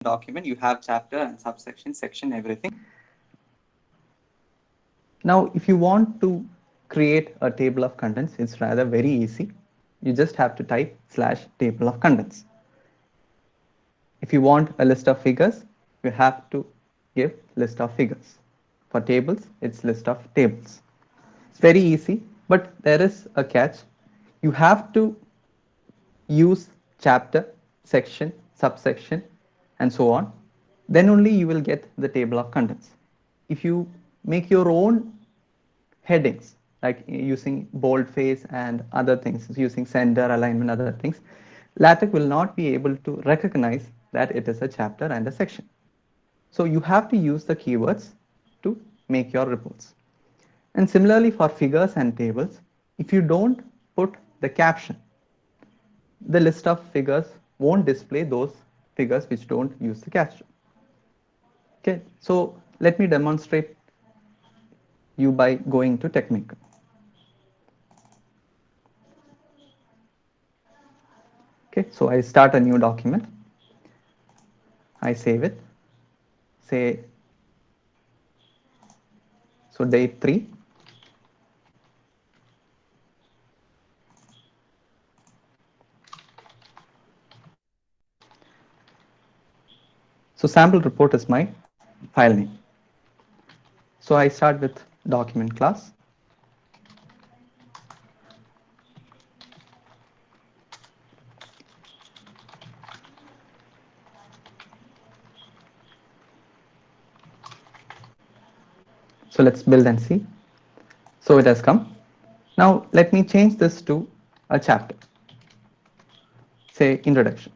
document, you have chapter and subsection, section, everything. Now, if you want to create a table of contents, it's rather very easy. You just have to type /table of contents. If you want a list of figures, you have to give list of figures. For tables, it's list of tables. It's very easy, but there is a catch. You have to use chapter, section, subsection, and so on. Then only you will get the table of contents. If you make your own headings, like using boldface and other things, using center, alignment, other things, LaTeX will not be able to recognize that it is a chapter and a section. So you have to use the keywords to make your reports. And similarly for figures and tables, if you don't put the caption, the list of figures won't display those figures which don't use the caption. Okay, so let me demonstrate you by going to Technical. Okay, so I start a new document. I save it. Say, so date 3. So sample report is my file name. So I start with document class. So let's build and see. So it has come. Now let me change this to a chapter. Say introduction.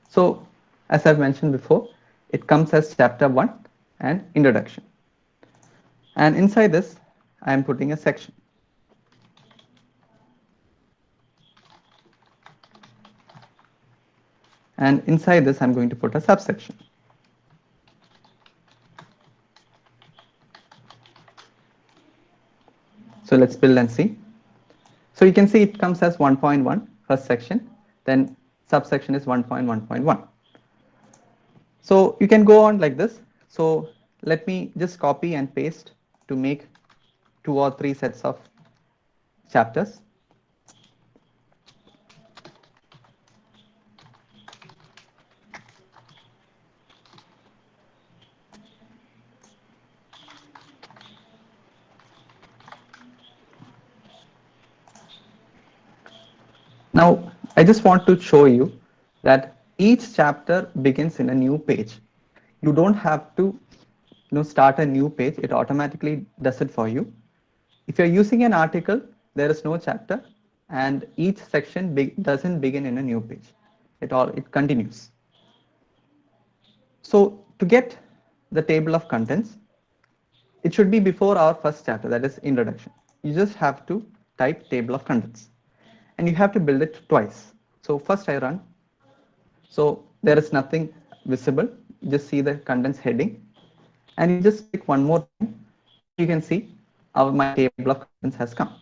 So as I've mentioned before, it comes as chapter 1 and introduction. And inside this, I am putting a section. And inside this, I'm going to put a subsection. So let's build and see. So you can see it comes as 1.1 first section, then subsection is 1.1.1. So you can go on like this. So let me just copy and paste to make 2 or 3 sets of chapters. Now, I just want to show you that each chapter begins in a new page. You don't have to start a new page. It automatically does it for you. If you're using an article, there is no chapter and each section doesn't begin in a new page. It continues. So to get the table of contents, it should be before our first chapter, that is introduction. You just have to type table of contents and you have to build it twice. So first I run. So there is nothing visible. You just see the contents heading and you just click one more time. You can see my table of contents has come.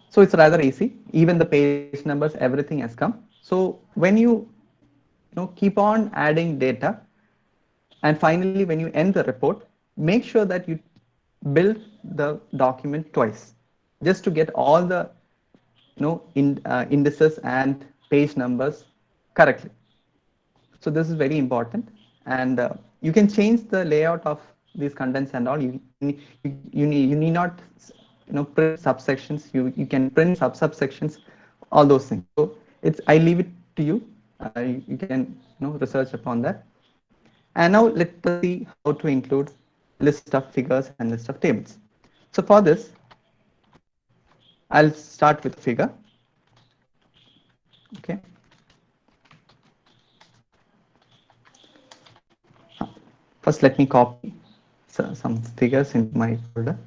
So it's rather easy. Even the page numbers, everything has come. So when you keep on adding data, and finally when you end the report, make sure that you build the document twice, just to get all the indices and page numbers correctly. So this is very important, and you can change the layout of these contents and all. You need not print subsections. You can print subsections, all those things. So it's I leave it to you. You can research upon that. And now let us see how to include list of figures and list of tables. So for this, I'll start with figure. Okay. First, let me copy some figures into my folder.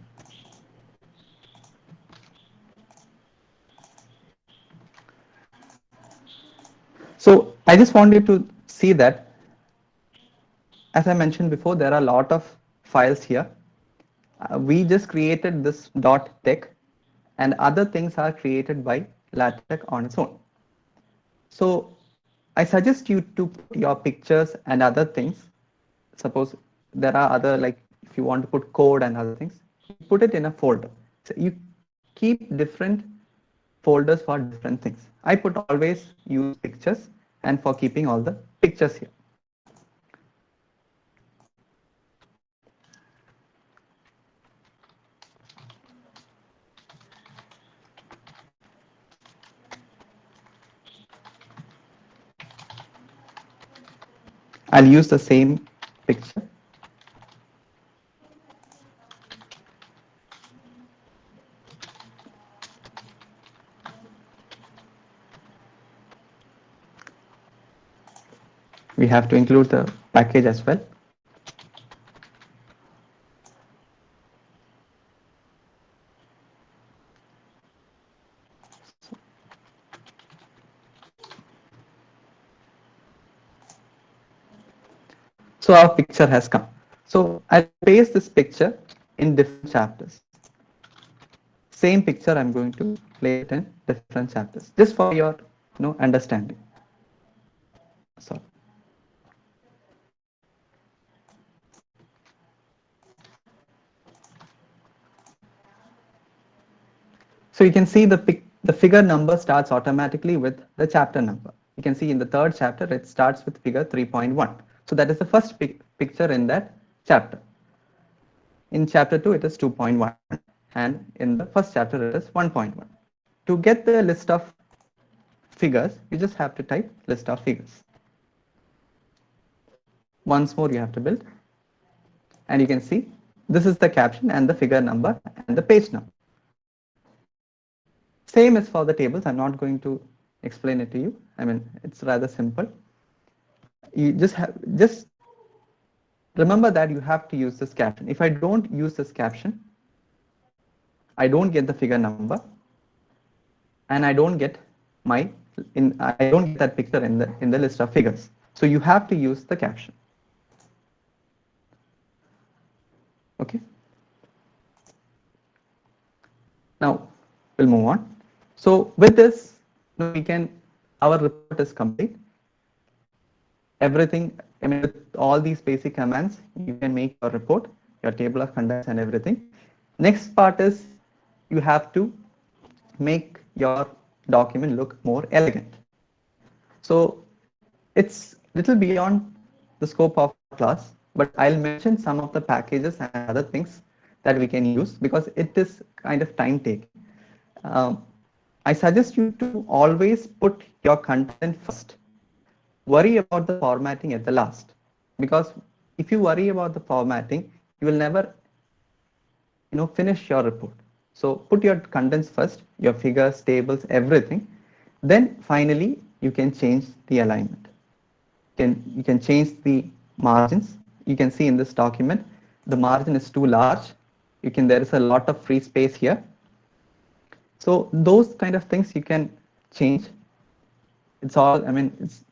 So I just want you to see that, as I mentioned before, there are a lot of files here. We just created this .tech, and other things are created by LaTeX on its own. So I suggest you to put your pictures and other things. Suppose there are other, like if you want to put code and other things, you put it in a folder. So you keep different folders for different things. I put always use pictures and for keeping all the pictures here. I'll use the same picture. We have to include the package as well. So our picture has come. So I'll paste this picture in different chapters. Same picture I'm going to place it in different chapters, just for your understanding. So you can see the figure number starts automatically with the chapter number. You can see in the third chapter it starts with figure 3.1. So that is the first picture in that chapter. In chapter 2 it is 2.1, and in the first chapter it is 1.1. To get the list of figures, you just have to type list of figures. Once more you have to build, and you can see this is the caption and the figure number and the page number. Same as for the tables. I'm not going to explain it to you. I mean, it's rather simple. You just remember that you have to use this caption. If I don't use this caption, I don't get the figure number, and I don't get that picture in the list of figures. So you have to use the caption. Okay. Now we'll move on. So with this, our report is complete. Everything, I mean, with all these basic commands, you can make your report, your table of contents and everything. Next part is you have to make your document look more elegant. So it's little beyond the scope of class, but I'll mention some of the packages and other things that we can use because it is kind of time taking. I suggest you to always put your content first. Worry about the formatting at the last, because if you worry about the formatting, you will never finish your report. So put your contents first, your figures, tables, everything. Then finally you can change the alignment. You can change the margins. You can see in this document the margin is too large. There is a lot of free space here. So those kind of things you can change. It's all, I mean, it's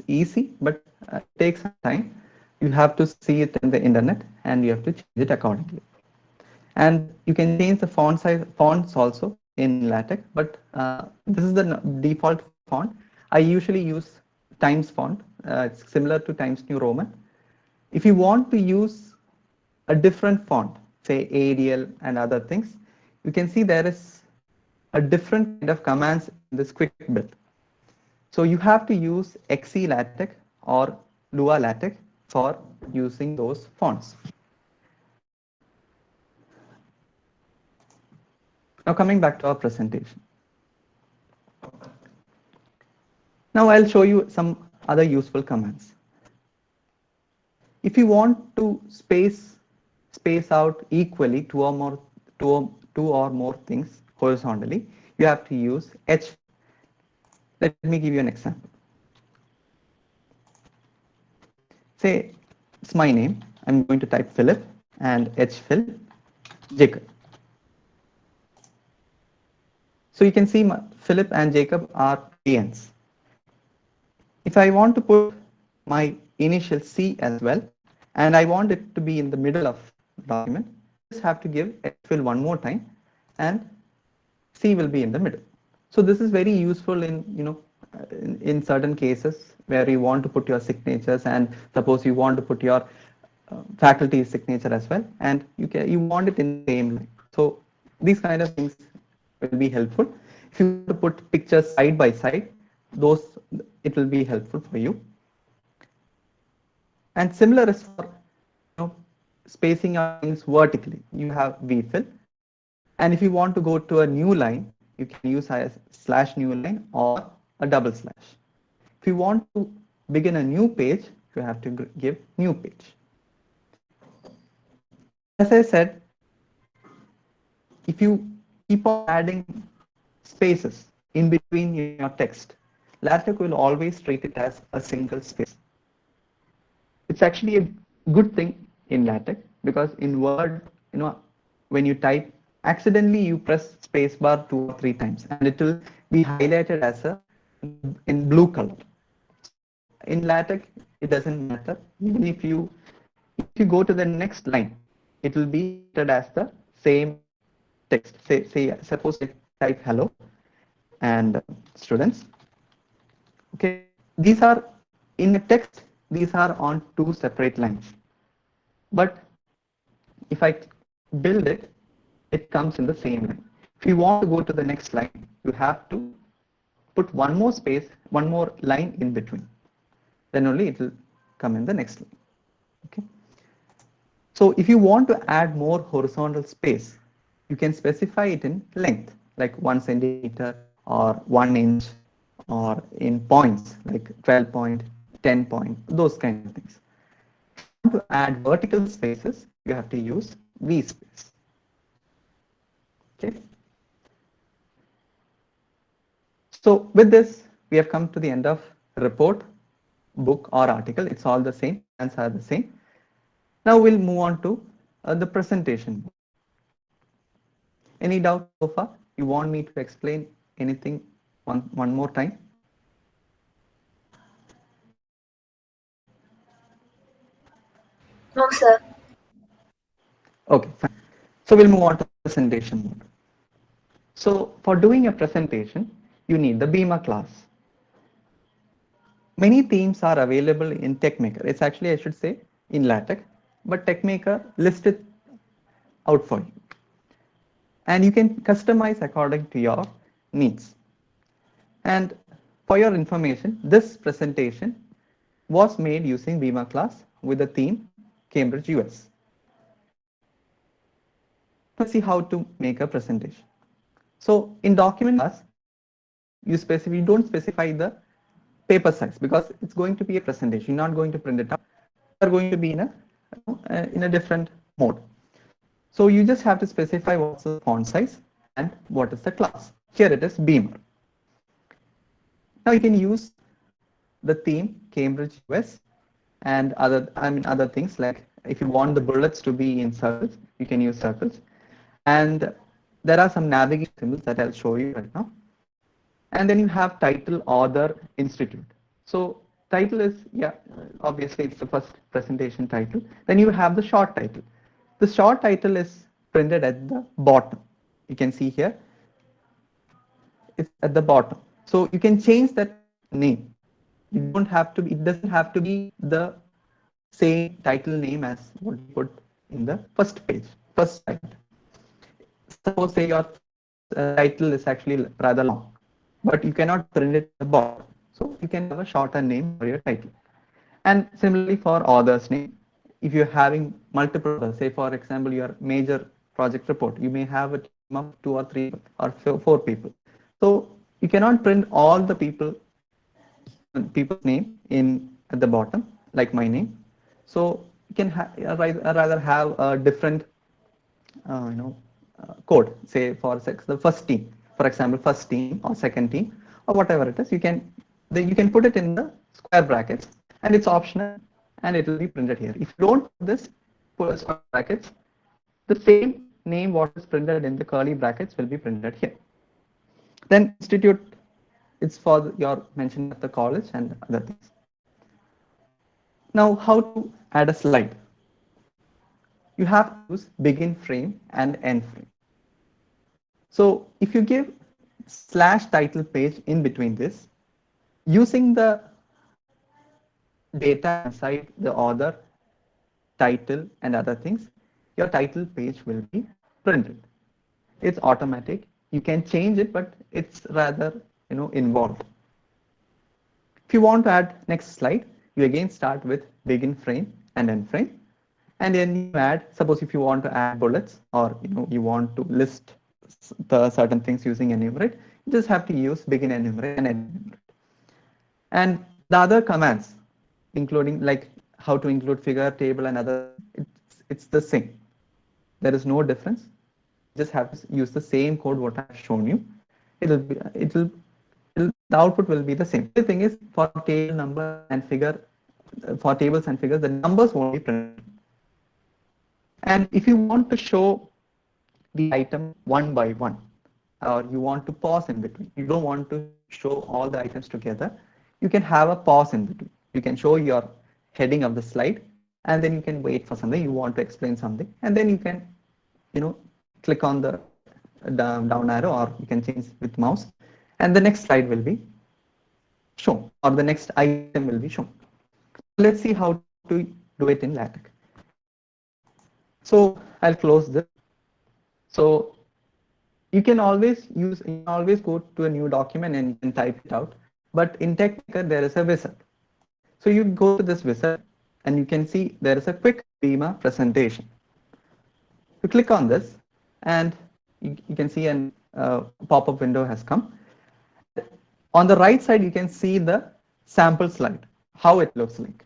easy, but it takes some time. You have to see it in the internet and you have to change it accordingly. And you can change the fonts also in LaTeX, but this is the default font. I usually use Times font. It's similar to Times New Roman. If you want to use a different font, say Arial and other things, you can see there is a different kind of commands in this quick build. So you have to use XE LaTeX or Lua LaTeX for using those fonts. Now coming back to our presentation. Now I'll show you some other useful commands. If you want to space out equally two or more things horizontally, you have to use H. Let me give you an example. Say it's my name. I'm going to type Philip and H-Phil Jacob. So you can see Philip and Jacob are PNs. If I want to put my initial C as well, and I want it to be in the middle of the document, I just have to give H-Phil one more time and C will be in the middle. So this is very useful in, in certain cases where you want to put your signatures, and suppose you want to put your faculty signature as well, and you want it in the same line. So these kind of things will be helpful. If you want to put pictures side by side, those it will be helpful for you. And similar is for, spacing out things vertically. You have vfill, and if you want to go to a new line, you can use a slash new line or a double slash. If you want to begin a new page, you have to give new page. As I said, if you keep on adding spaces in between your text, LaTeX will always treat it as a single space. It's actually a good thing in LaTeX, because in Word, when you type, accidentally you press spacebar 2 or 3 times, and it will be highlighted as in blue color. So in LaTeX, it doesn't matter. Even if you go to the next line, it will be treated as the same text. Suppose I type hello and students. Okay, these are in a text. These are on 2 separate lines. But if I build it, it comes in the same line. If you want to go to the next line, you have to put one more space, one more line in between. Then only it will come in the next line. Okay. So if you want to add more horizontal space, you can specify it in length, like 1 centimeter or 1 inch, or in points like 12 point, 10 point, those kind of things. If you want to add vertical spaces, you have to use vSpace. Okay. So with this, we have come to the end of report, book or article. It's all the same, commands are the same. Now we'll move on to the presentation. Any doubt so far? You want me to explain anything one more time? No, sir. Okay, fine. So we'll move on to presentation mode. So for doing a presentation, you need the Beamer class. Many themes are available in TechMaker. It's actually, I should say, in LaTeX, but TechMaker lists it out for you. And you can customize according to your needs. And for your information, this presentation was made using Beamer class with the theme Cambridge US. Let's see how to make a presentation. So in document class, you don't specify the paper size, because it's going to be a presentation. You're not going to print it out. You're going to be in a different mode. So you just have to specify what's the font size and what is the class. Here it is Beamer. Now you can use the theme Cambridge US and other things, like if you want the bullets to be in circles, you can use circles. And there are some navigation symbols that I'll show you right now. And then you have title, author, institute. So title is, obviously it's the first presentation title. Then you have the short title. The short title is printed at the bottom. You can see here, it's at the bottom. So you can change that name. You don't have to, it doesn't have to be the same title name as what you put in the first page, first title. Suppose say your title is actually rather long, but you cannot print it at the bottom. So you can have a shorter name for your title. And similarly for author's name, if you're having multiple authors, say for example, your major project report, you may have a team of 2 or 3 or 4 people. So you cannot print all the people's name in at the bottom, like my name. So you can rather have a different, code, say for the first team, for example, first team or second team or whatever it is. You can put it in the square brackets, and it's optional, and it will be printed here. If you don't put this square brackets, the same name what is printed in the curly brackets will be printed here. Then institute, it's for your mention of the college and other things. Now, how to add a slide? You have to use begin frame and end frame. So if you give slash title page in between this, using the data inside the author, title, and other things, your title page will be printed. It's automatic. You can change it, but it's rather involved. If you want to add next slide, you again start with begin frame and end frame, and then you add. Suppose if you want to add bullets, or you want to list the certain things using enumerate, you just have to use begin enumerate and end enumerate. And the other commands, including like how to include figure, table, and other things, it's the same. There is no difference. Just have to use the same code what I've shown you. The output will be the same. The thing is, for table number and figure, for tables and figures, the numbers won't be printed. And if you want to show the item one by one, or you want to pause in between, you don't want to show all the items together, you can have a pause in between. You can show your heading of the slide, and then you can wait for something, you want to explain something, and then you can click on the down arrow, or you can change with mouse, and the next slide will be shown, or the next item will be shown. Let's see how to do it in LaTeX. So I'll close this. So you can always go to a new document and you can type it out. But in Techniker, there is a wizard. So you go to this wizard and you can see there is a quick Beamer presentation. You click on this and you can see a pop-up window has come. On the right side, you can see the sample slide, how it looks like.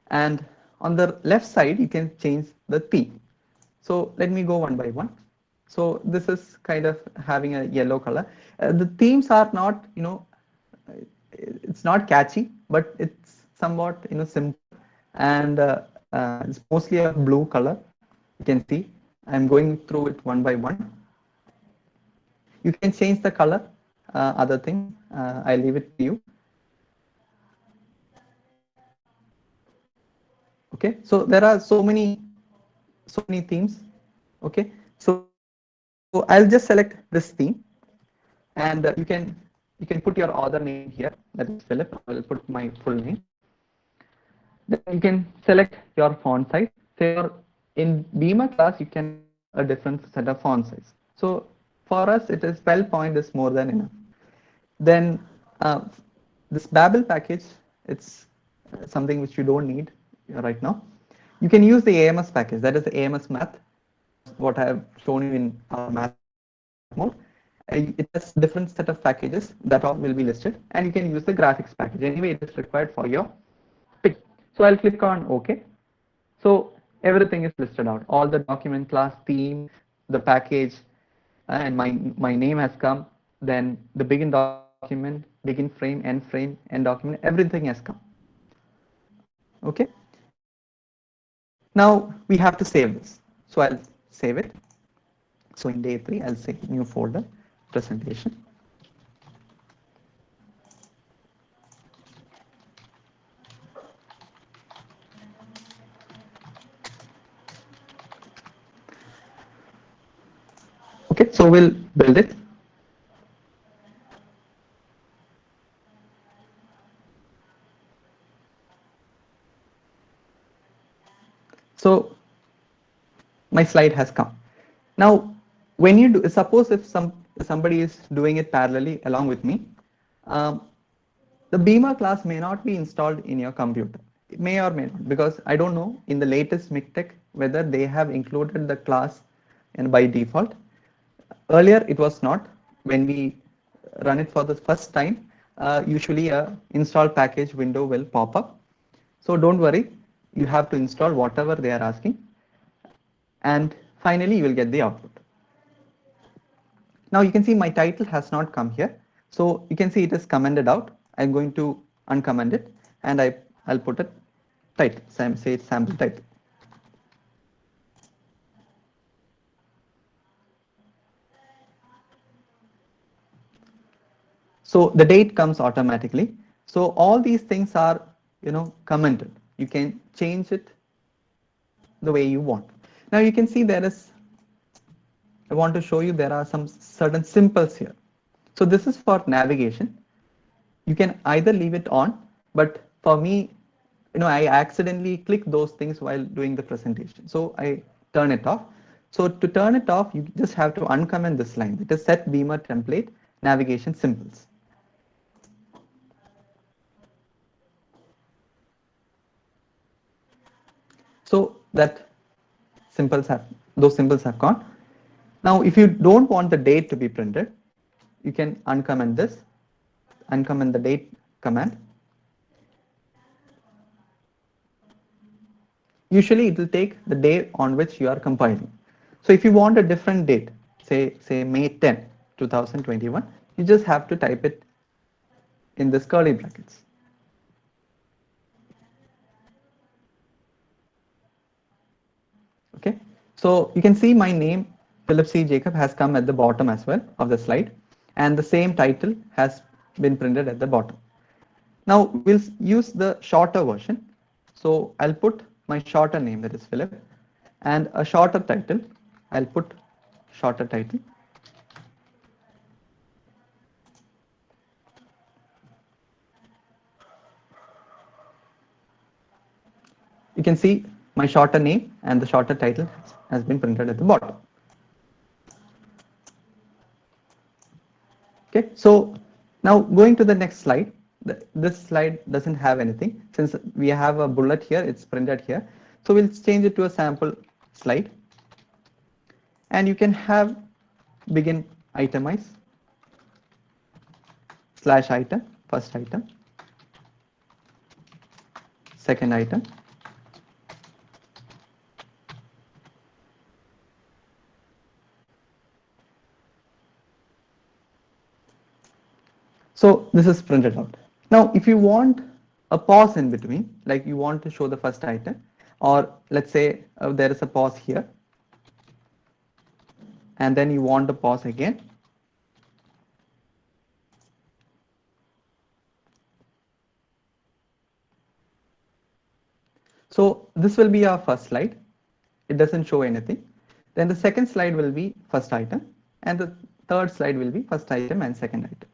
And on the left side, you can change the theme. So let me go one by one. So this is kind of having a yellow color. The themes are not, it's not catchy, but it's somewhat, simple. And it's mostly a blue color. You can see I'm going through it one by one. You can change the color, other thing. I leave it to you. Okay, so there are so many themes. Okay, so I'll just select this theme, and you can put your author name here. That is Philip. I will put my full name. Then you can select your font size. So in Beamer class, you can have a different set of font size. So for us, it is 12 point is more than enough. Then this Babel package, it's something which you don't need right now. You can use the AMS package, that is the AMS math, what I have shown you in our math mode. It has different set of packages that all will be listed, and you can use the graphics package. Anyway, it is required for your pick. So I'll click on OK. So everything is listed out, all the document class, theme, the package, and my name has come. Then the begin document, begin frame, end document, everything has come. Okay. Now we have to save this. So I'll save it. So in day 3, I'll say new folder, presentation. Okay, so we'll build it. So my slide has come. Now, when you do, suppose if somebody is doing it parallelly along with me, the Beamer class may not be installed in your computer. It may or may not, because I don't know in the latest MikTeX whether they have included the class and by default. Earlier it was not. When we run it for the first time, usually a install package window will pop up. So don't worry, you have to install whatever they are asking, and finally you will get the output. Now you can see my title has not come here, so you can see it is commented out. I'm going to uncomment it, and I'll put a title, say it's sample title. So the date comes automatically. So all these things are, commented. You can change it the way you want. Now you can see there is I want to show you there are some certain symbols here. So this is for navigation. You can either leave it on, but for me, I accidentally click those things while doing the presentation. So I turn it off. So to turn it off, you just have to uncomment this line. It is set beamer template navigation symbols. So that those symbols have gone. Now, if you don't want the date to be printed, you can uncomment this, uncomment the date command. Usually it will take the day on which you are compiling. So if you want a different date, say May 10, 2021, you just have to type it in this curly brackets. Okay, so you can see my name, Philip C. Jacob, has come at the bottom as well of the slide, and the same title has been printed at the bottom. Now we'll use the shorter version. So I'll put my shorter name, that is Philip, and a shorter title. I'll put shorter title. You can see my shorter name and the shorter title has been printed at the bottom. Okay, so now going to the next slide. This slide doesn't have anything. Since we have a bullet here, it's printed here. So we'll change it to a sample slide. And you can have begin itemize slash item, first item, second item. So this is printed out. Now, if you want a pause in between, like you want to show the first item, or let's say there is a pause here, and then you want to pause again. So this will be our first slide. It doesn't show anything. Then the second slide will be first item, and the third slide will be first item and second item.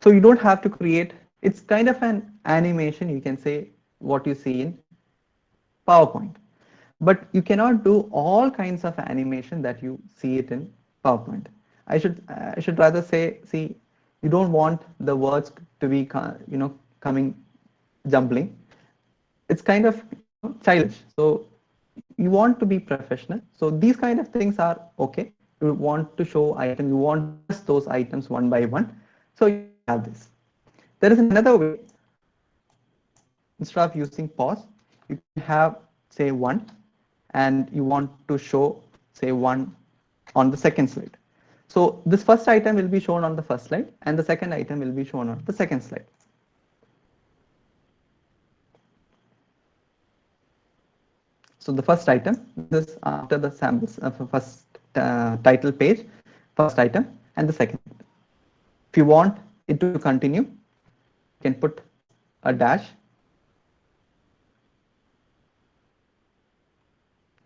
So you don't have to create, it's kind of an animation, you can say, what you see in PowerPoint. But you cannot do all kinds of animation that you see it in PowerPoint. I should rather say, see, you don't want the words to be coming jumbling. It's kind of childish. So you want to be professional. So these kind of things are okay. You want to show item, you want to list those items one by one. So you have this. There is another way. Instead of using pause, you can have say one, and you want to show say one on the second slide. So this first item will be shown on the first slide, and the second item will be shown on the second slide. So the first item, this is after the samples of the first title page, first item, and the second. If you want it to continue, you can put a dash.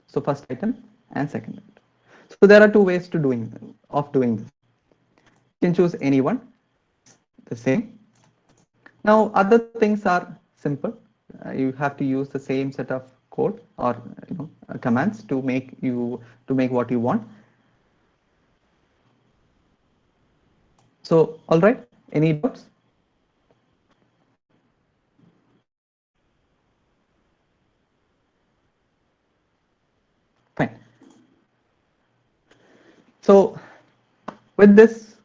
So first item and second item. So there are two ways to doing this. You can choose any one, the same. Now other things are simple. You have to use the same set of code or commands to make what you want. So all right, any doubts? Fine. So with this,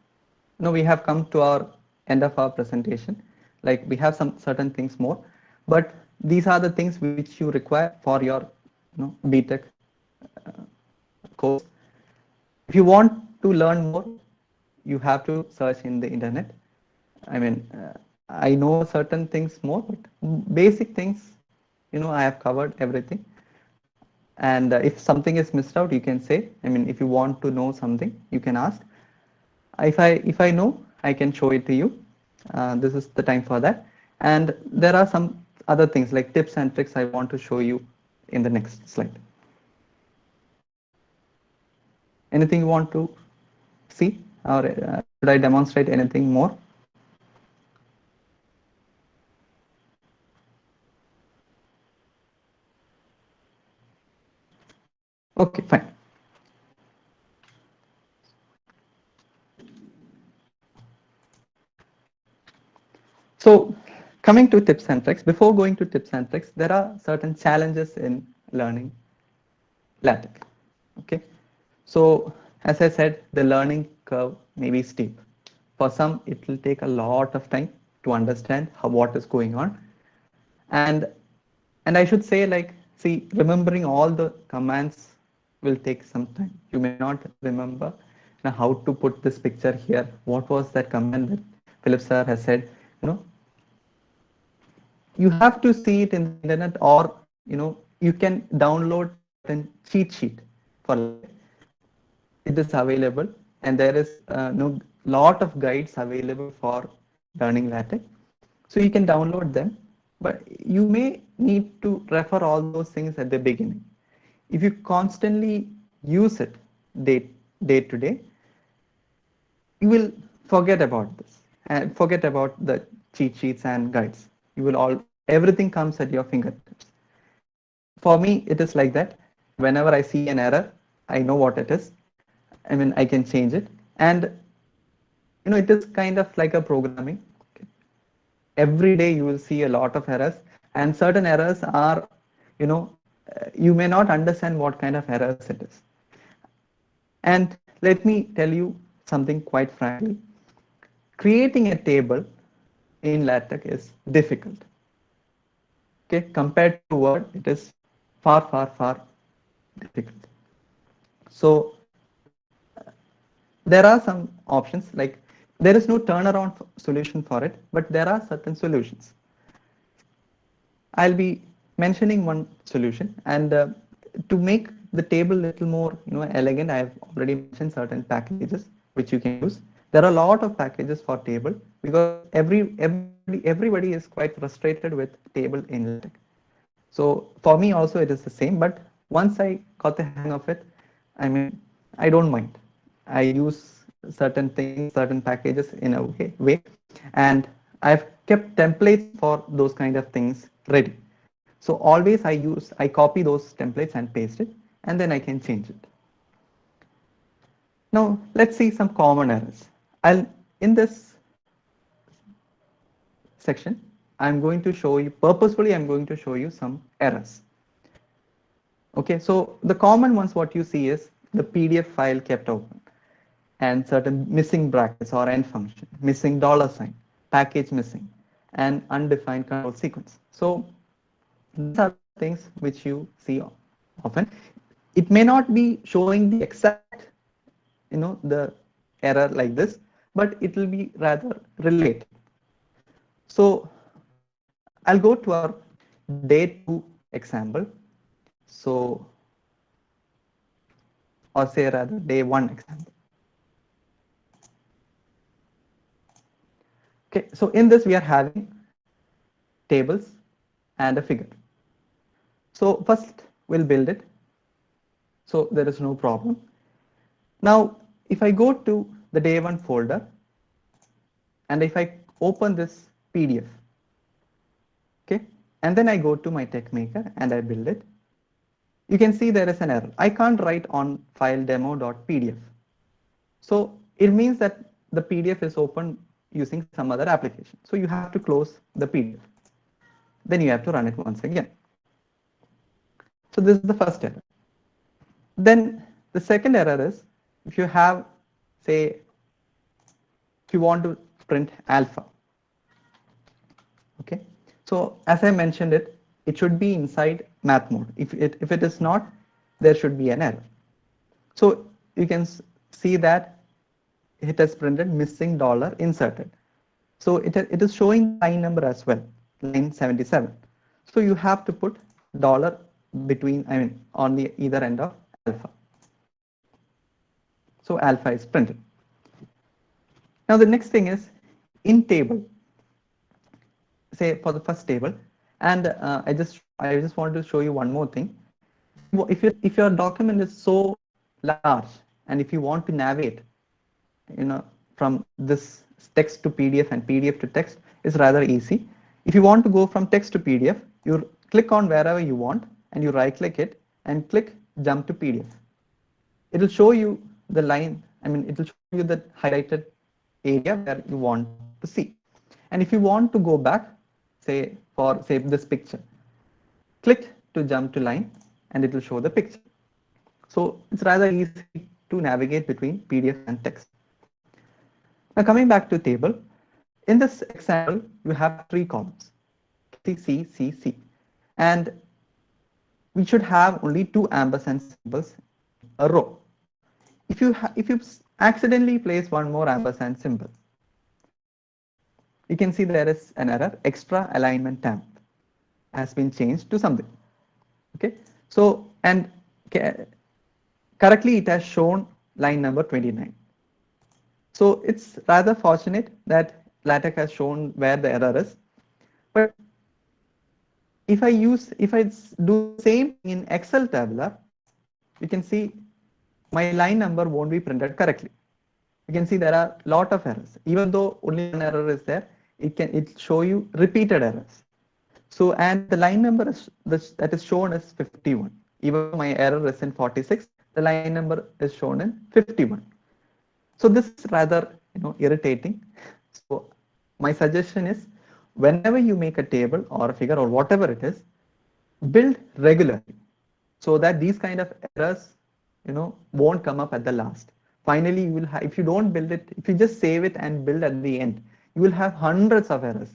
we have come to our end of our presentation. Like we have some certain things more, but these are the things which you require for your BTech course. If you want to learn more, you have to search in the internet. I mean, I know certain things more, but basic things, I have covered everything. And if something is missed out, you can say. I mean, if you want to know something, you can ask. If I know, I can show it to you. This is the time for that. And there are some other things like tips and tricks I want to show you in the next slide. Anything you want to see, or should I demonstrate anything more? Okay, fine. So coming to tips and tricks, before going to tips and tricks, there are certain challenges in learning LaTeX. Okay, so as I said, the learning curve may be steep. For some, it will take a lot of time to understand what is going on, and and I should say, like, see, remembering all the commands will take some time. You may not remember how to put this picture here. What was that command that Philip sir has said? You know, you have to see it in the internet, or you can download certain cheat sheet for LaTeX. It is available, and there is no lot of guides available for learning LaTeX. So you can download them, but you may need to refer all those things at the beginning. If you constantly use it day to day, you will forget about this and forget about the cheat sheets and guides. You will all everything comes at your fingertips. For me, it is like that. Whenever I see an error, I know what it is. I mean, I can change it, and it is kind of like a programming. Every day you will see a lot of errors, and certain errors are, you may not understand what kind of errors it is. And let me tell you something quite frankly. Creating a table in LaTeX is difficult. Okay, compared to Word, it is far, far, far difficult. So there are some options, like there is no turnaround solution for it, but there are certain solutions. I'll be mentioning one solution, and to make the table a little more elegant, I have already mentioned certain packages which you can use. There are a lot of packages for table, because everybody is quite frustrated with table in LaTeX. So for me also it is the same, but once I got the hang of it, I mean, I don't mind. I use certain things, certain packages in a way, and I've kept templates for those kind of things ready. So always I copy those templates and paste it, and then I can change it. Now let's see some common errors. In this section, I'm going to show you, purposefully I'm going to show you some errors. Okay, so the common ones, what you see is the PDF file kept open, and certain missing brackets or end function, missing dollar sign, package missing, and undefined control sequence. So these are the things which you see often. It may not be showing the exact, the error like this, but it will be rather related. So I'll go to our day 2 example. So, or say rather day 1 example. Okay, so in this we are having tables and a figure. So first we'll build it. So there is no problem. Now, if I go to the day 1 folder, and if I open this PDF, okay, and then I go to my TeXmaker and I build it, you can see there is an error. I can't write on file demo.pdf. So it means that the PDF is open using some other application. So you have to close the PDF. Then you have to run it once again. So this is the first error. Then the second error is, if you have, say, if you want to print alpha. Okay, so as I mentioned it should be inside math mode. If it is not, there should be an error. So you can see that it has printed missing dollar inserted. So it is showing the line number as well, line 77. So you have to put dollar between, I mean, on the either end of alpha. So alpha is printed. Now the next thing is in table, say for the first table, and I just want to show you one more thing. If your document is so large, And if you want to navigate, from this text to PDF and PDF to text is rather easy. If you want to go from text to PDF, you click on wherever you want and you right click it and click jump to PDF. It will show you the line. It will show you the highlighted area where you want to see. And if you want to go back, say this picture, click to jump to line and it will show the picture. So it's rather easy to navigate between PDF and text. Now coming back to table, in this example, you have 3 columns, C, C, C, C. And we should have only 2 ampersand symbols in a row. If you accidentally place one more ampersand symbol, you can see there is an error, extra alignment tab has been changed to something. Okay, so and correctly it has shown line number 29. So it's rather fortunate that LaTeX has shown where the error is. But if I do the same thing in Excel tabular, you can see my line number won't be printed correctly. You can see there are a lot of errors. Even though only one error is there, it show you repeated errors. So and the line number that is shown is 51. Even though my error is in 46, the line number is shown in 51. So this is rather irritating. So my suggestion is, whenever you make a table or a figure or whatever it is, build regularly so that these kind of errors won't come up at the last. Finally, you will have, if you don't build it, if you just save it and build at the end, you will have hundreds of errors.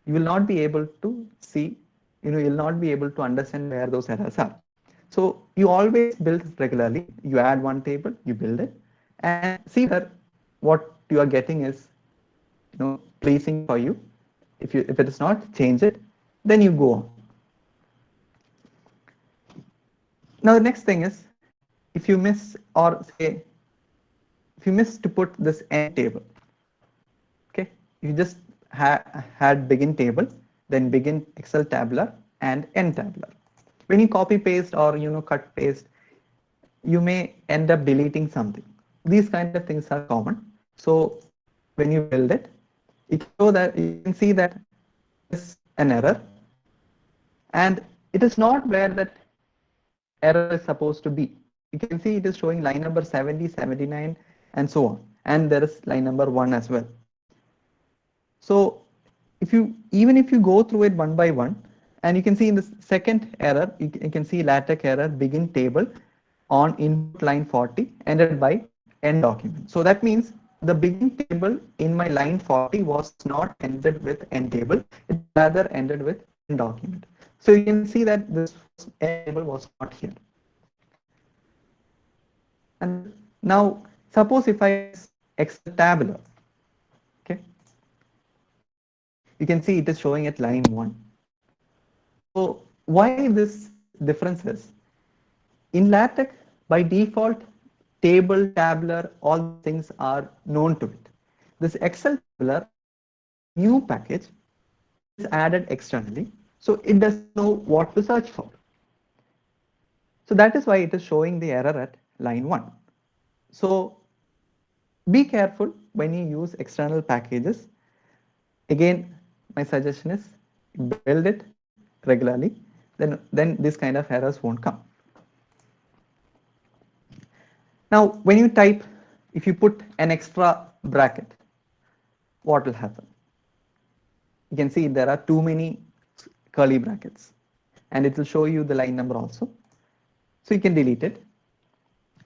You will not be able to see, you will not be able to understand where those errors are. So you always build regularly. You add one table, you build it, and see that what you are getting is pleasing for you. If it is not, change it, then you go on. Now the next thing is, if you miss, or say if you miss to put this end table, okay, you just had begin table, then begin Excel tabular and end tabular. When you copy paste or cut paste, you may end up deleting something. These kind of things are common. So when you build it, you can see that is an error, and it is not where that error is supposed to be. You can see it is showing line number 70, 79, and so on. And there is line number 1 as well. So even if you go through it one by one, and you can see in the second error, you can see LaTeX error begin table on input line 40 ended by end document. So that means the begin table in my line 40 was not ended with end table, it rather ended with end document. So you can see that this end table was not here. And now suppose if I Excel tabular, okay, you can see it is showing at line 1. So why this difference is, in LaTeX by default, table, tabular, all things are known to it. This Excel tabular new package is added externally, so it doesn't know what to search for. So that is why it is showing the error at line 1. So be careful when you use external packages. Again, my suggestion is build it regularly, then this kind of errors won't come. Now, when you type, if you put an extra bracket, what will happen? You can see there are too many curly brackets, and it will show you the line number also. So you can delete it.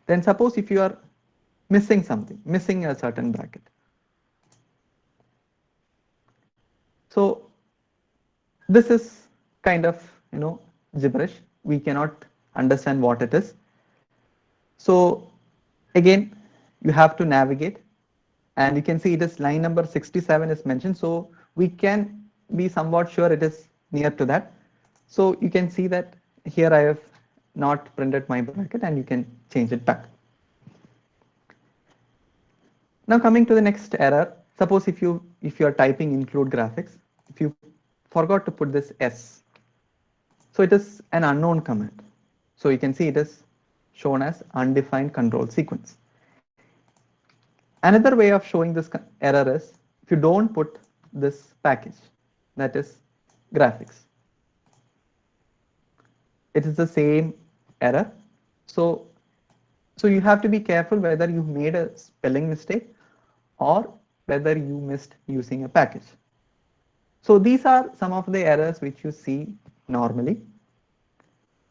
Then suppose if you are missing something, missing a certain bracket. So this is kind of gibberish. We cannot understand what it is. So again, you have to navigate, and you can see it is line number 67 is mentioned, so we can be somewhat sure it is near to that. So you can see that here I have not printed my bracket, and you can change it back. Now coming to the next error, suppose if you are typing include graphics, if you forgot to put this S, so it is an unknown command. So you can see it is shown as undefined control sequence. Another way of showing this error is if you don't put this package, that is graphics. It is the same error. So you have to be careful whether you made a spelling mistake or whether you missed using a package. So these are some of the errors which you see normally.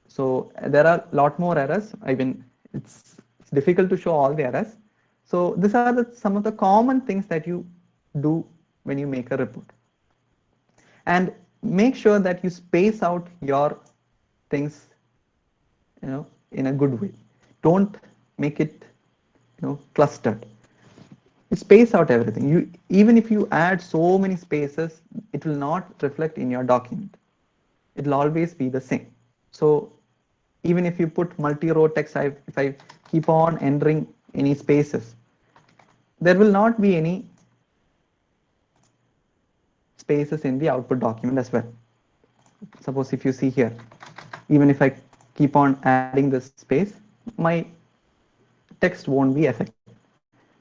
So there are a lot more errors. I mean, it's difficult to show all the errors. So these are some of the common things that you do when you make a report. And make sure that you space out your things, in a good way. Don't make it, clustered. You space out everything. Even if you add so many spaces, it will not reflect in your document. It will always be the same. So even if you put multi-row text, if I keep on entering any spaces, there will not be any spaces in the output document as well. Suppose if you see here, even if I keep on adding this space, my text won't be affected.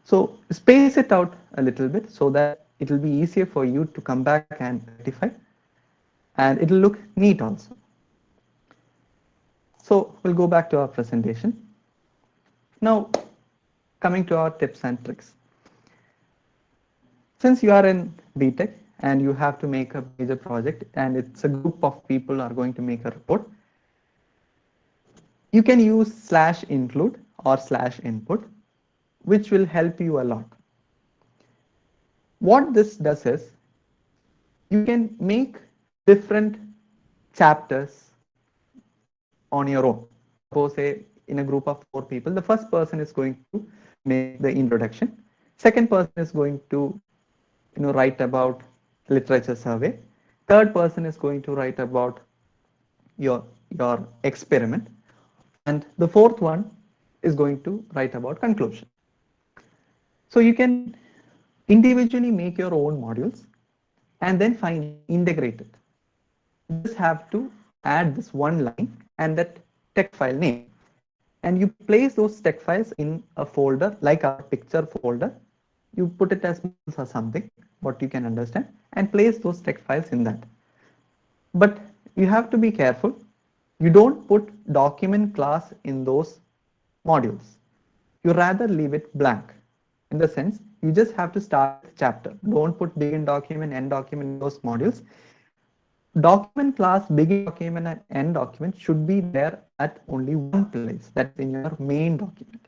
So space it out a little bit so that it will be easier for you to come back and rectify, and it will look neat also. So we'll go back to our presentation. Now, coming to our tips and tricks. Since you are in BTech and you have to make a major project and it's a group of people are going to make a report, you can use /include or /input, which will help you a lot. What this does is you can make different chapters on your own. Suppose in a group of 4 people, the first person is going to make the introduction. Second person is going to write about literature survey. Third person is going to write about your experiment. And the fourth one is going to write about conclusion. So you can individually make your own modules and then finally integrate it. You just have to add this one line and that text file name. And you place those text files in a folder like our picture folder. You put it as or something, what you can understand, and place those text files in that. But you have to be careful. You don't put document class in those modules. You rather leave it blank. In the sense, you just have to start with chapter. Don't put begin document, end document in those modules. Document class, begin document and end document should be there at only one place, that's in your main document.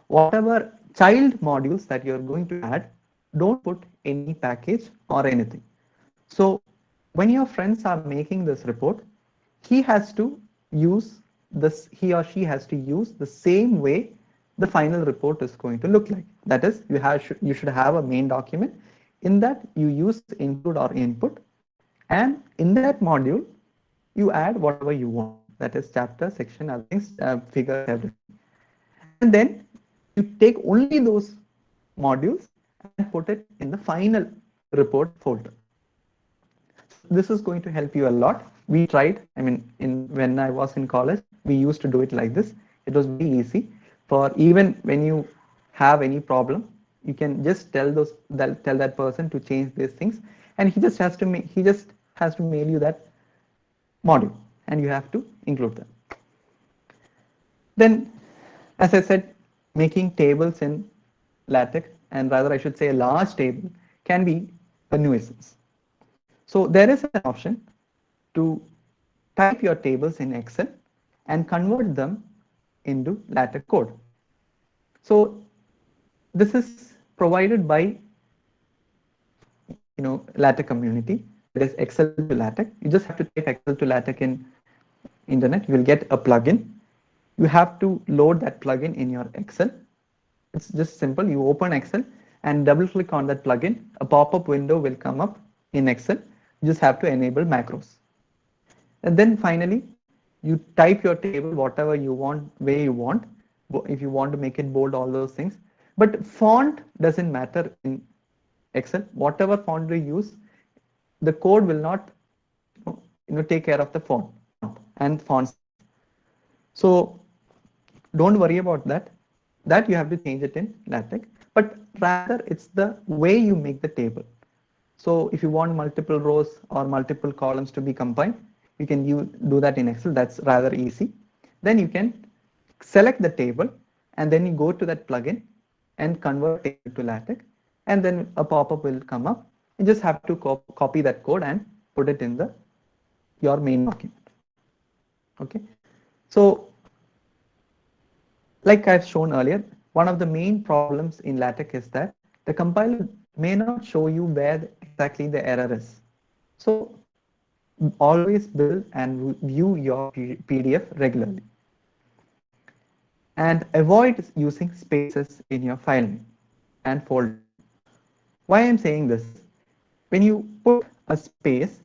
Whatever child modules that you're going to add, don't put any package or anything. So when your friends are making this report, he or she has to use the same way the final report is going to look like. That is, you should have a main document. In that, you use include or input, and in that module, you add whatever you want. That is chapter, section, other things, figures, everything. And then you take only those modules and put it in the final report folder. This is going to help you a lot. We tried, when I was in college, we used to do it like this. It was very easy. For even when you have any problem, you can just tell that person to change these things, and he just has to mail you that module, and you have to include them. Then, as I said, making tables in LaTeX, and rather I should say a large table, can be a nuisance. So there is an option to type your tables in Excel and convert them into LaTeX code. So this is provided by LaTeX community. It is Excel to LaTeX. You just have to type Excel to LaTeX in internet. You will get a plugin. You have to load that plugin in your Excel. It's just simple. You open Excel and double click on that plugin. A pop-up window will come up in Excel. You just have to enable macros. And then finally, you type your table whatever you want, way you want. If you want to make it bold, all those things. But font doesn't matter in Excel. Whatever font you use, the code will not take care of the font and fonts. So Don't worry about that. That you have to change it in LaTeX, but rather it's the way you make the table. So if you want multiple rows or multiple columns to be combined, you can do that in Excel. That's rather easy. Then you can select the table and then you go to that plugin and convert table to LaTeX, and then a pop-up will come up. You just have to copy that code and put it in the your main document. Okay. So like I've shown earlier, one of the main problems in LaTeX is that the compiler may not show you where exactly the error is. So always build and view your PDF regularly. And avoid using spaces in your file name and folder. Why I'm saying this is, when you put a space,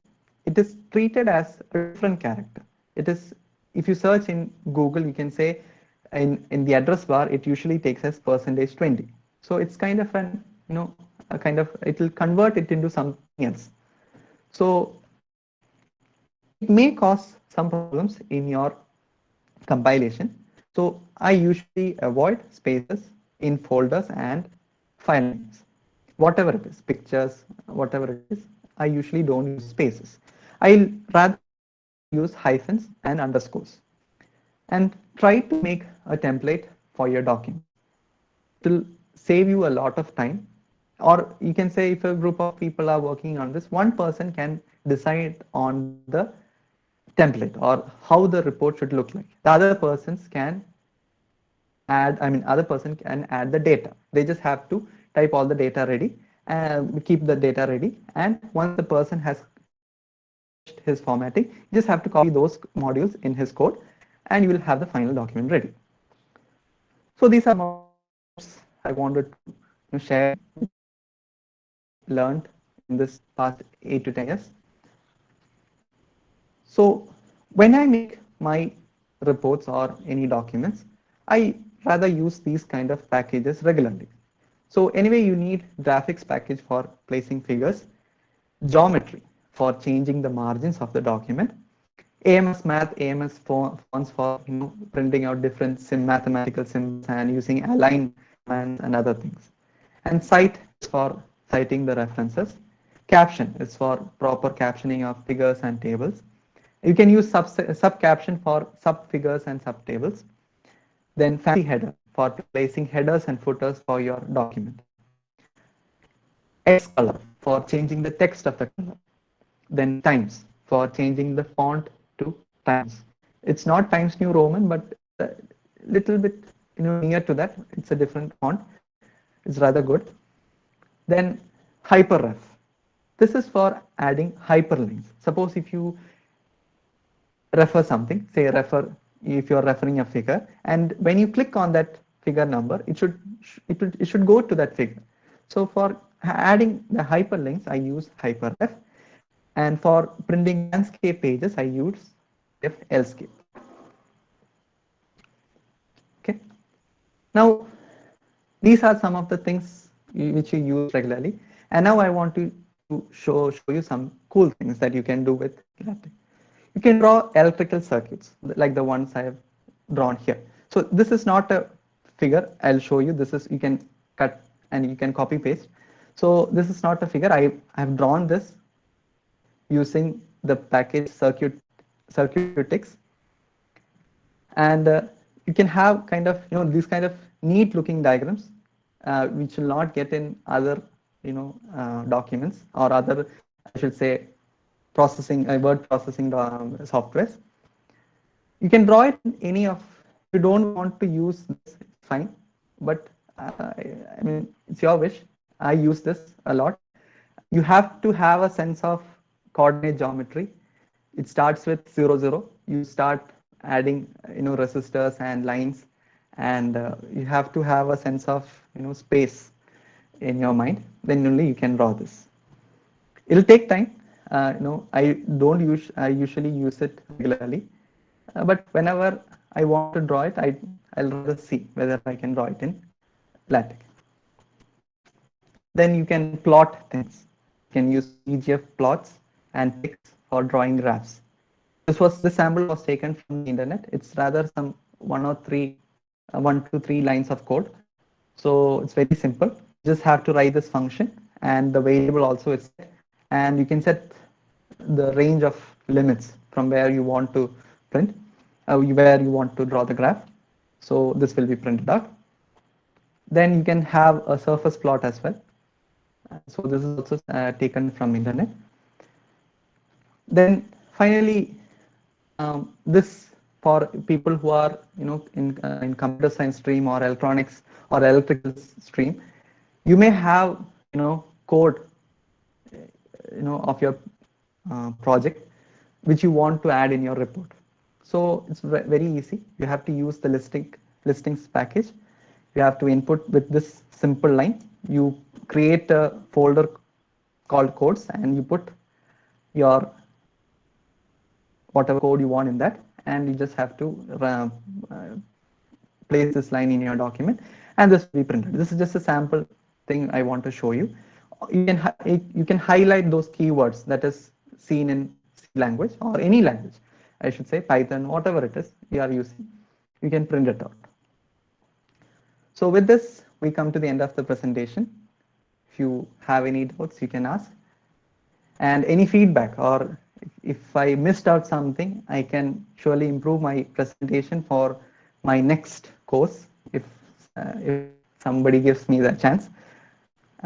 it is treated as a different character. It is, if you search in Google, you can say in the address bar, it usually takes as %20. So it's kind of an, a kind of, it will convert it into something else. So it may cause some problems in your compilation. So I usually avoid spaces in folders and file names. Whatever it is, pictures, whatever it is, I usually don't use spaces. I'll rather use hyphens and underscores. And try to make a template for your document. It will save you a lot of time. Or you can say if a group of people are working on this, one person can decide on the template or how the report should look like. The other persons can other person can add the data. They just have to type all the data ready and keep the data ready. And once the person has finished his formatting, you just have to copy those modules in his code and you will have the final document ready. So these are some of the tips I wanted to share, which I learned in this past 8 to 10 years. So when I make my reports or any documents, I rather use these kind of packages regularly. So anyway, you need graphics package for placing figures, geometry for changing the margins of the document, AMS math, AMS fonts for printing out different mathematical symbols and using align commands and other things. And cite is for citing the references. Caption is for proper captioning of figures and tables. You can use sub caption for sub figures and sub tables. Then fancy header for placing headers and footers for your document. X color for changing the text of the color. Then Times for changing the font to Times. It's not Times New Roman, but a little bit near to that. It's a different font. It's rather good. Then hyperref. This is for adding hyperlinks. Suppose if you refer something, say refer, if you're referring a figure, and when you click on that figure number, it should go to that figure. So for adding the hyperlinks, I use hyperref, and for printing landscape pages, I use Lscape. Okay. Now, these are some of the things which you use regularly, and now I want to show you some cool things that you can do with LaTeX. You can draw electrical circuits like the ones I have drawn here. So this is not a figure. I'll show you. This is, you can cut and you can copy paste. So this is not a figure. I have drawn this using the package Circuitix, and you can have kind of these kind of neat looking diagrams which will not get in other documents or other, I should say, processing word processing softwares. You can draw it in any of, if you don't want to use this, it's fine, but I mean, it's your wish. I use this a lot. You have to have a sense of coordinate geometry. It starts with 0 0. You start adding resistors and lines, and you have to have a sense of space in your mind. Then only you can draw this. It'll take time. I usually use it regularly, but whenever I want to draw it, I'll rather see whether I can draw it in LaTeX. Then you can plot things. You can use EGF plots and ticks for drawing graphs. This sample was taken from the internet. It's rather some 1 or 3 1 to 3 lines of code. So it's very simple. You just have to write this function, and the variable also is set, and you can set the range of limits from where you want to print, where you want to draw the graph. So this will be printed out. Then you can have a surface plot as well. So this is also taken from internet. Then finally, this for people who are in computer science stream or electronics or electrical stream, you may have code of your project which you want to add in your report. So it's very easy. You have to use the listings package. You have to input with this simple line. You create a folder called codes, and you put your whatever code you want in that, and you just have to place this line in your document, and this will be printed. This is just a sample thing I want to show you. You can highlight those keywords that is seen in C language or any language, I should say Python, whatever it is you are using. You can print it out. So with this, we come to the end of the presentation. If you have any doubts, you can ask. And any feedback, or if I missed out something, I can surely improve my presentation for my next course if somebody gives me that chance.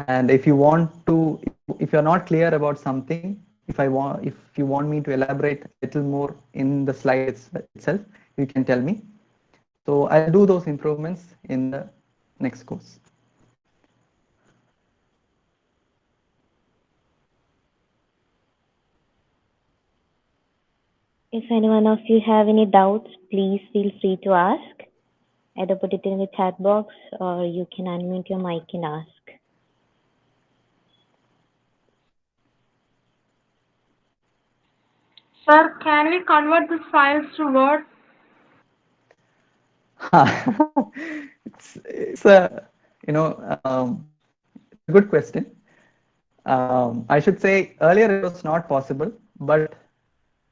And if you want to, if you're not clear about something, if you want me to elaborate a little more in the slide itself, you can tell me. So I'll do those improvements in the next course. If anyone of you have any doubts, please feel free to ask. Either put it in the chat box or you can unmute your mic and ask. Sir, can we convert these files to Word? It's a it's a good question. I should say earlier it was not possible, but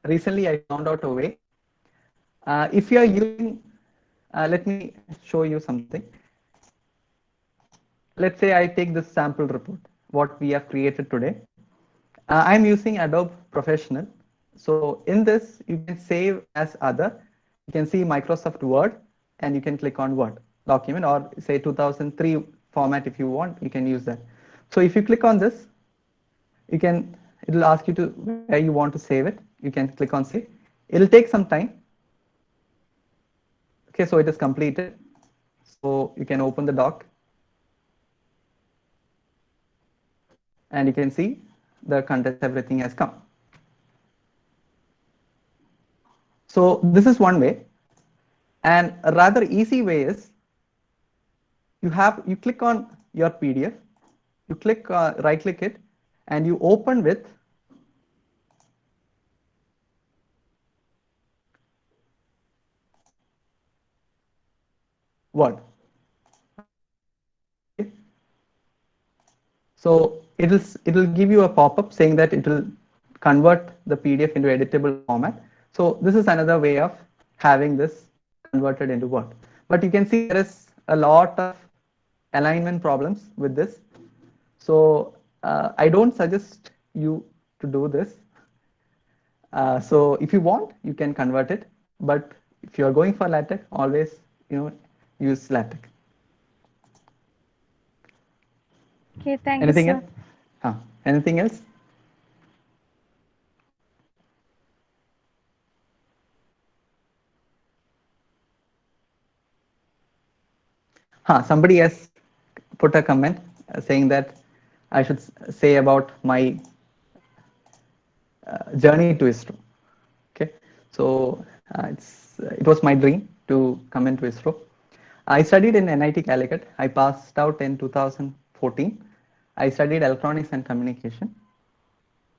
recently I found out a way. If you are using, let me show you something. Let's say I take this sample report, what we have created today. I'm using Adobe Professional. So in this, you can save as other. You can see Microsoft Word, and you can click on Word document, or say 2003 format if you want, you can use that. So if you click on this, it will ask you to where you want to save it. You can click on save. It'll take some time. Okay, so it is completed. So you can open the doc, and you can see the contents, everything has come. So this is one way. And a rather easy way is you click on your PDF, you right click it, and you open with Word. Okay. So it'll give you a pop-up saying that it will convert the PDF into editable format. So this is another way of having this converted into Word. But you can see there is a lot of alignment problems with this. So I don't suggest you to do this. So if you want, you can convert it. But if you're going for LaTeX, always use LaTeX. Okay, thank you, Anything sir. else? Anything else? Somebody has put a comment saying that I should say about my journey to ISRO. Okay, so it was my dream to come into ISRO. I studied in NIT Calicut. I passed out in 2014. I studied electronics and communication.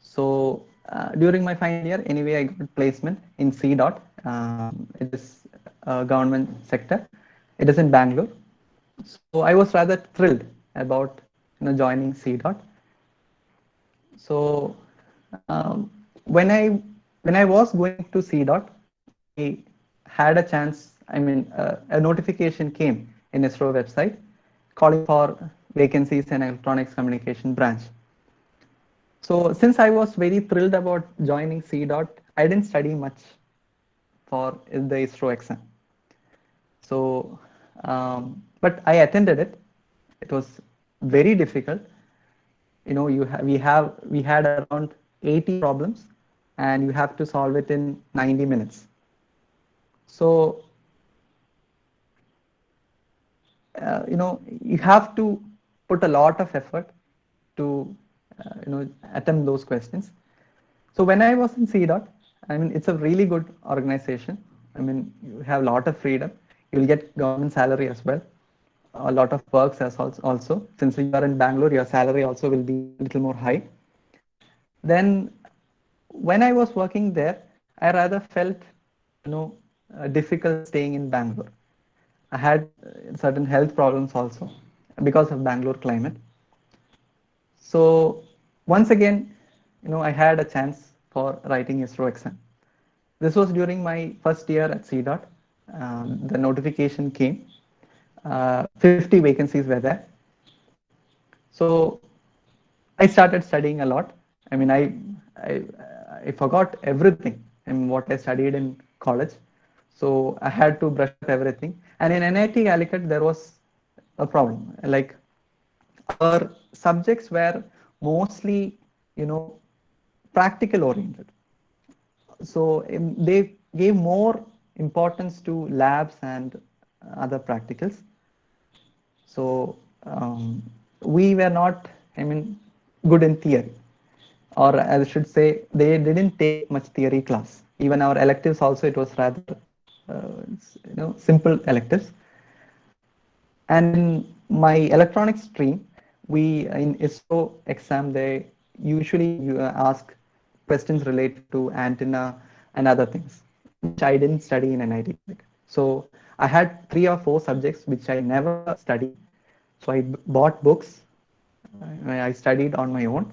So during my final year, anyway, I got placement in CDOT. It is a government sector. It is in Bangalore. So I was rather thrilled about joining CDOT. So when I was going to CDOT, I had a chance. a notification came in ISRO website calling for vacancies in electronics communication branch. So since I was very thrilled about joining CDOT, I didn't study much for the ISRO exam. So, but I attended it. It was very difficult. You know, we had around 80 problems, and you have to solve it in 90 minutes. So, you know, you have to put a lot of effort to, you know, attempt those questions. So when I was in CDOT, I mean, it's a really good organization. I mean, you have a lot of freedom. You'll get government salary as well, a lot of perks as also. Since you are in Bangalore, your salary also will be a little more high. Then when I was working there, I rather felt, you know, difficult staying in Bangalore. I had certain health problems also because of Bangalore climate. So once again, you know, I had a chance for writing ISRO exam. This was during my first year at CDOT. The notification came. 50 vacancies were there. So I started studying a lot. I mean, I, I forgot everything and what I studied in college. So I had to brush up everything. And in NIT Calicut, there was a problem. Like our subjects were mostly, you know, practical oriented. So they gave more importance to labs and other practicals. So we were not, I mean, good in theory, or I should say, they didn't take much theory class. Even our electives also, it was rather, you know, simple electives. And in my electronics stream, we in ISRO exam they usually ask questions related to antenna and other things, which I didn't study in NIT. So I had 3 or 4 subjects which I never studied. So I bought books. I studied on my own,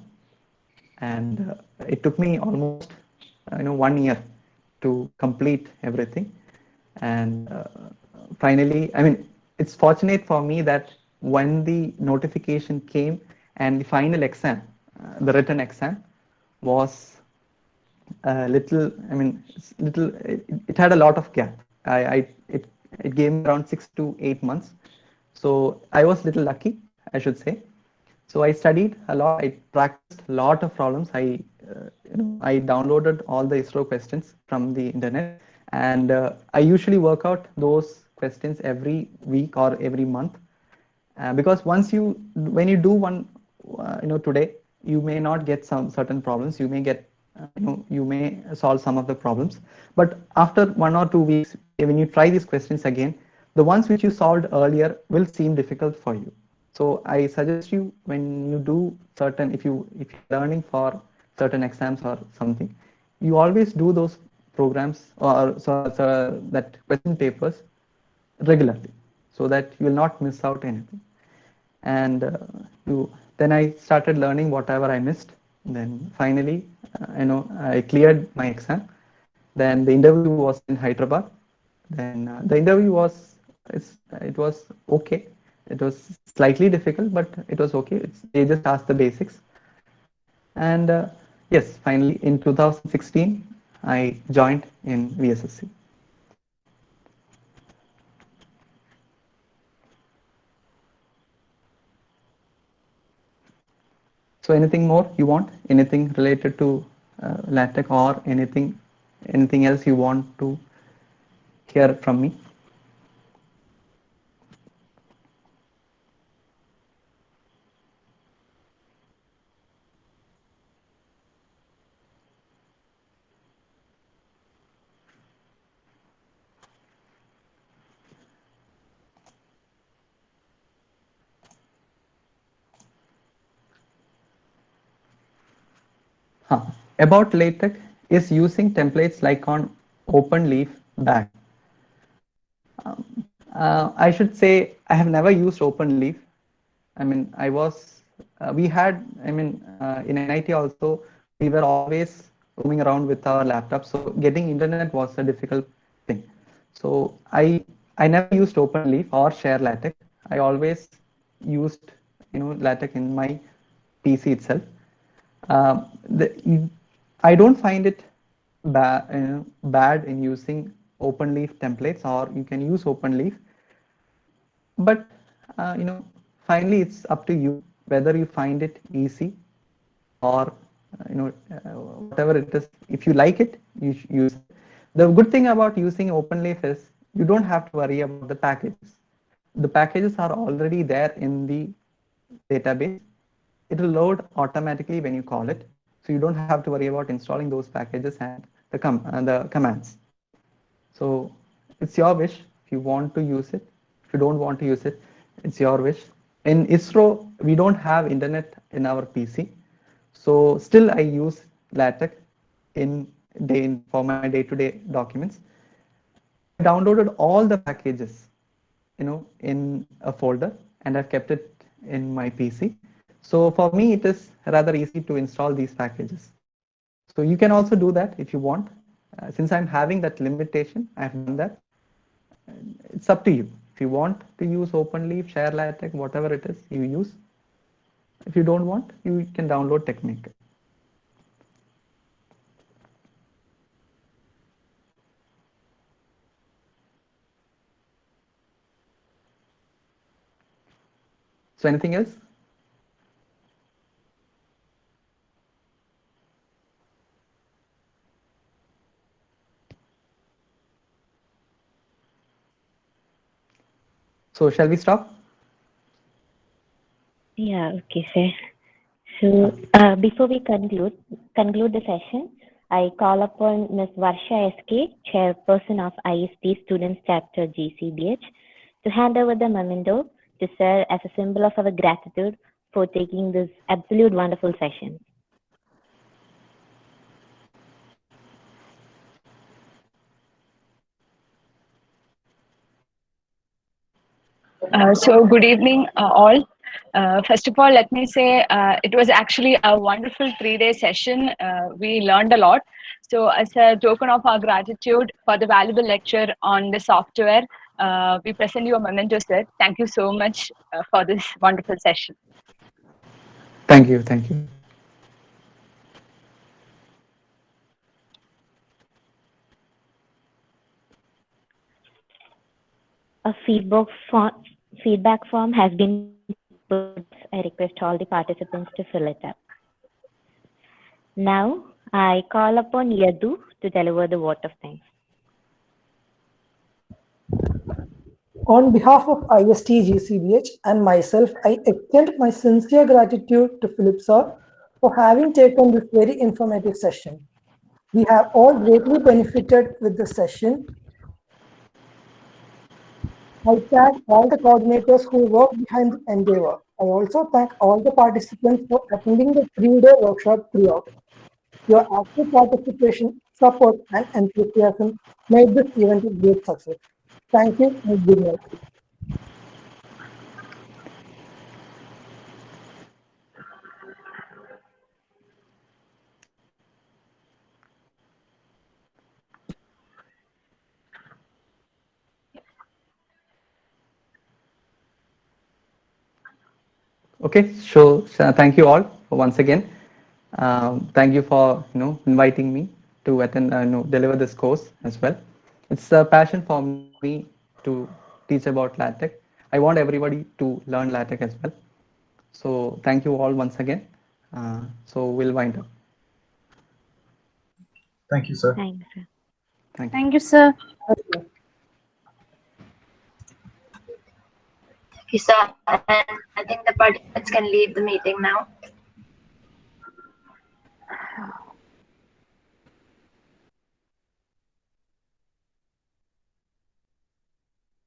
and it took me almost 1 year to complete everything. And finally, I mean, it's fortunate for me that when the notification came and the final exam, the written exam, was a little, I mean, it had a lot of gap. It gave me around 6 to 8 months. So I was little lucky, I should say. So I studied a lot. I practiced a lot of problems. I downloaded all the ISRO questions from the internet, and I usually work out those questions every week or every month. Because when you do one, today, you may not get some certain problems. You may get, you may solve some of the problems, but after 1 or 2 weeks, when you try these questions again, the ones which you solved earlier will seem difficult for you. So I suggest you, when you do certain, if you're learning for certain exams or something, you always do those programs or so that question papers regularly, so that you will not miss out anything. And then I started learning whatever I missed. Then finally, I cleared my exam. Then the interview was in Hyderabad. Then the interview it was okay. It was slightly difficult, but it was okay. They just asked the basics. And yes, finally in 2016, I joined in VSSC. So anything more you want? Anything related to LaTeX, or anything else you want to hear from me? About LaTeX is using templates like on OpenLeaf bad. I should say I have never used OpenLeaf. I mean, we had, in NIT also, we were always roaming around with our laptops. So getting internet was a difficult thing. So I never used OpenLeaf or Share LaTeX. I always used LaTeX in my PC itself. I don't find it bad in using OpenLeaf templates, or you can use OpenLeaf, but finally it's up to you whether you find it easy or whatever it is. If you like it, you use it. The good thing about using OpenLeaf is you don't have to worry about the packages. The packages are already there in the database. It will load automatically when you call it, so you don't have to worry about installing those packages and the commands. So it's your wish if you want to use it. If you don't want to use it, it's your wish. In ISRO, we don't have internet in our PC, so still I use LaTeX for my day-to-day documents. I've downloaded all the packages, in a folder, and I've kept it in my PC. So for me, it is rather easy to install these packages. So you can also do that if you want. Since I'm having that limitation, I've done that. It's up to you. If you want to use OpenLeaf, Share LaTeX, whatever it is, you use. If you don't want, you can download TechMaker. So anything else? So shall we stop? Yeah, okay, sir. So before we conclude the session, I call upon Ms. Varsha SK, Chairperson of IST Students Chapter GCBH, to hand over the memento to sir as a symbol of our gratitude for taking this absolute wonderful session. So good evening, all. First of all, let me say it was actually a wonderful 3-day session. We learned a lot. So as a token of our gratitude for the valuable lecture on the software, we present you a memento, sir. Thank you so much for this wonderful session. Thank you. Thank you. A feedback form has been put. I request all the participants to fill it up. Now, I call upon Yadu to deliver the vote of thanks. On behalf of IST GCBH and myself, I extend my sincere gratitude to Philip sir for having taken this very informative session. We have all greatly benefited with the session. I thank all the coordinators who worked behind the endeavor. I also thank all the participants for attending the 3-day workshop throughout. Your active participation, support, and enthusiasm made this event a great success. Thank you and good night. Okay, so thank you all for once again. Thank you for inviting me to attend deliver this course as well. It's a passion for me to teach about LaTeX. I want everybody to learn LaTeX as well. So thank you all once again. So we'll wind up. Thank you, sir. Thanks, sir. Thank you, sir. Thank you. Thank you, sir. And I think the participants can leave the meeting now.